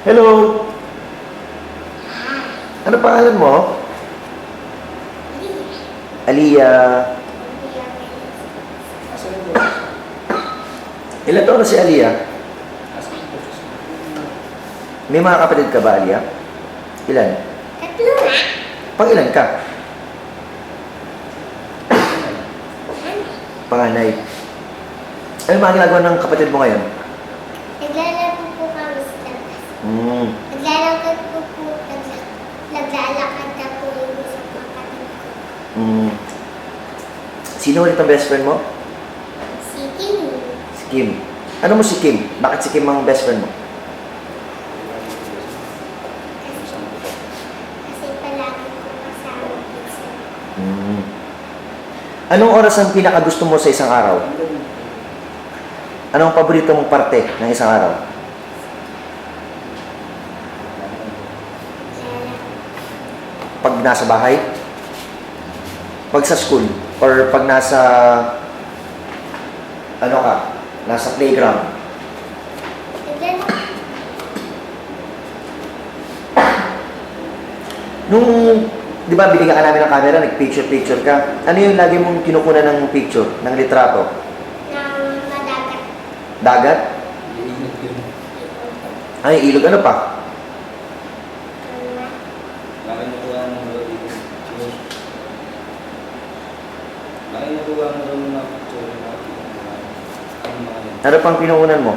Hello? Ano pangalan mo? Aliyah. Ilan taon na si Aliyah? May mga kapatid ka ba, Aliyah? Ilan? Tatlo na. Pang ilan ka? Panganay. Ano mga ginagawa ng kapatid mo ngayon? Naglalaro po kami sa labas. Naglalakad po, naglalakad na po yung isang kapatid ko. Sino ulit ang best friend mo? Si Kim. Si Kim. Ano mo si Kim? Bakit si Kim ang best friend mo? Kasi palagi ko kasama pizza. Anong oras ang pinakagusto mo sa isang araw? Anong paborito mong parte ng isang araw? Pag nasa bahay? Pag sa school? Or pag nasa... Ano ka? Nasa playground? Nung... Di ba binigyan ka namin ng camera, nag-picture-picture ka. Ano yung lagi mong kinukunan ng picture, ng litrato? Ng madagat. Dagat? Ay, ilog. Ano pa? Ano pang pinuunan mo?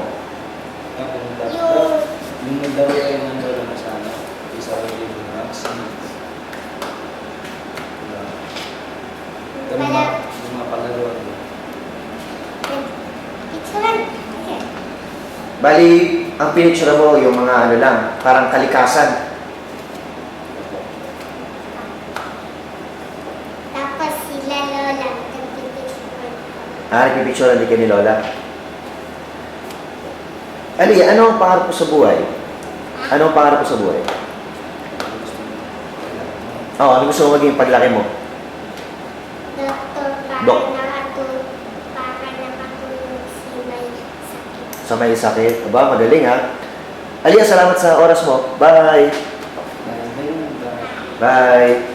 Yung picturean. Okay. Bali, ang pinicture mo yung mga ano lang, parang kalikasan. Tapos sila lola, nagpipicturean. Nagpipicture din kayo ni Lola. Ali, ano ang pangarap mo sa buhay? Ano ang pangarap mo sa buhay? Ano gusto mo maging paglaki mo? Doktor Dok. para nakatulong si may sakit. Sa may sakit? Aba, magaling ha? Aliyah, salamat sa oras mo. Bye! Bye!